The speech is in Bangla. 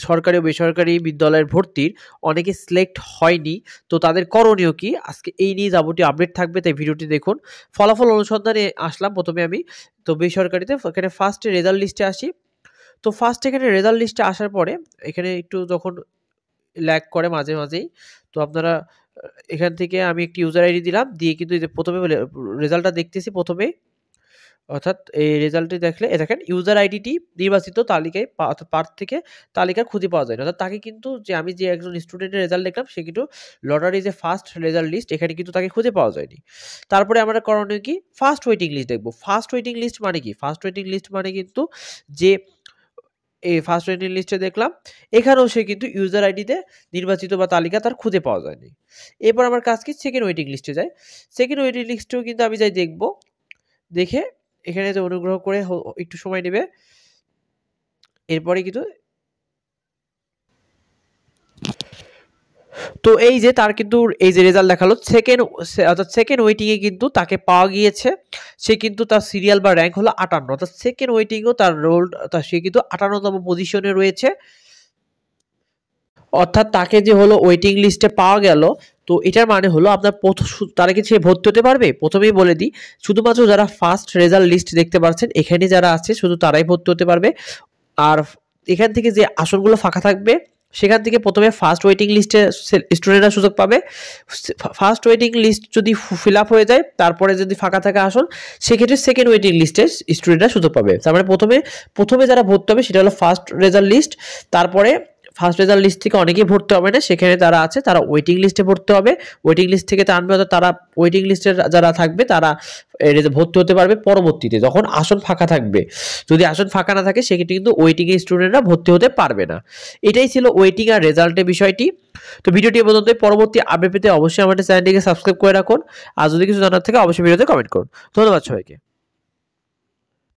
সরকারি ও বেসরকারি বিদ্যালয়ের ভর্তির অনেকে সিলেক্ট হয়নি, তো তাদের করণীয় কি, আজকে এই নিয়ে যাবতীয় আপডেট থাকবে, তাই ভিডিওটি দেখুন। ফলাফল অনুসন্ধানে আসলাম প্রথমে আমি, তো বেসরকারিতে এখানে ফার্স্টে রেজাল্ট লিস্টে আসি। তো ফার্স্ট এখানে রেজাল্ট লিস্টে আসার পরে এখানে একটু যখন ল্যাগ করে মাঝে মাঝেই, তো আপনারা এখান থেকে আমি একটি ইউজার আইডি দিলাম, দিয়ে কিন্তু এই যে প্রথমে রেজাল্টটা দেখতেছি প্রথমেই, অর্থাৎ এই রেজাল্টটি দেখলে দেখেন ইউজার আইডিটি নির্বাচিত তালিকায় অর্থাৎ পার্ট থেকে তালিকা খুঁজে পাওয়া যায় না, অর্থাৎ তাকে কিন্তু যে আমি যে একজন স্টুডেন্টের রেজাল্ট দেখলাম সে কিন্তু লটারি যে ফার্স্ট রেজাল্ট লিস্ট এখানে কিন্তু তাকে খুঁজে পাওয়া যায়নি। তারপরে আমরা করণীয় কি, ফার্স্ট ওয়েটিং লিস্ট দেখবো। ফার্স্ট ওয়েটিং লিস্ট মানে কি, ফার্স্ট ওয়েটিং লিস্ট মানে কিন্তু যে এই ফার্স্ট ওয়েটিং লিস্টে দেখলাম এখানেও সে কিন্তু ইউজার আইডিতে নির্বাচিত বা তালিকা তার খুঁজে পাওয়া যায়নি। এরপর আমার কাজ কি, সেকেন্ড ওয়েটিং লিস্টে যাই। সেকেন্ড ওয়েটিং লিস্টেও কিন্তু আমি যাই দেখব, দেখে এখানে যে অনুগ্রহ করে একটু সময় নেবে, এরপরে কিন্তু তো এই যে তার কিন্তু এই যে রেজাল্ট দেখালো সেকেন্ড, অর্থাৎ সেকেন্ড ওয়েটিং এ কিন্তু তাকে পাওয়া গিয়েছে, সে কিন্তু তার সিরিয়াল বা র্যাঙ্ক হলো 58, অর্থাৎ সেকেন্ড ওয়েটিংও তার রোল, সে কিন্তু 58তম পজিশনে রয়েছে, অর্থাৎ তাকে যে হলো ওয়েটিং লিস্টে পাওয়া গেল। তো এটার মানে হলো আপনার তারা কি সে ভর্তি হতে পারবে, প্রথমেই বলে দিই শুধুমাত্র যারা ফার্স্ট রেজাল্ট লিস্ট দেখতে পাচ্ছেন এখানে যারা আছে শুধু তারাই ভর্তি হতে পারবে। আর এখান থেকে যে আসনগুলো ফাঁকা থাকবে সেখান থেকে প্রথমে ফার্স্ট ওয়েটিং লিস্টে স্টুডেন্টরা সুযোগ পাবে। ফার্স্ট ওয়েটিং লিস্ট যদি ফিল আপ হয়ে যায় তারপরে যদি ফাঁকা থাকে আসন, সেক্ষেত্রে সেকেন্ড ওয়েটিং লিস্টে স্টুডেন্টরা সুযোগ পাবে। তার মানে প্রথমে যারা ভর্তি হবে সেটা হলো ফার্স্ট রেজাল্ট লিস্ট, তারপরে ফার্স্ট রেজাল্ট লিস্ট থেকে অনেকেই ভর্তি হবে না, সেখানে তারা আছে তারা ওয়েটিং লিস্টে ভর্তি হবে, ওয়েটিং লিস্ট থেকে টানবে, অর্থাৎ তারা ওয়েটিং লিস্টে যারা থাকবে তারা ভর্তি হতে পারবে পরবর্তীতে যখন আসন ফাঁকা থাকবে। যদি আসন ফাঁকা না থাকে সেক্ষেত্রে কিন্তু ওয়েটিং এর স্টুডেন্টরা ভর্তি হতে পারবে না। এটাই ছিল ওয়েটিং আর রেজাল্টের বিষয়টি। তো ভিডিওটি পর্যন্ত, পরবর্তী আপডেট পেতে অবশ্যই আমাদের চ্যানেলটিকে সাবস্ক্রাইব করে রাখুন, আর যদি কিছু জানার থাকে অবশ্যই ভিডিওতে কমেন্ট করুন। ধন্যবাদ সবাইকে।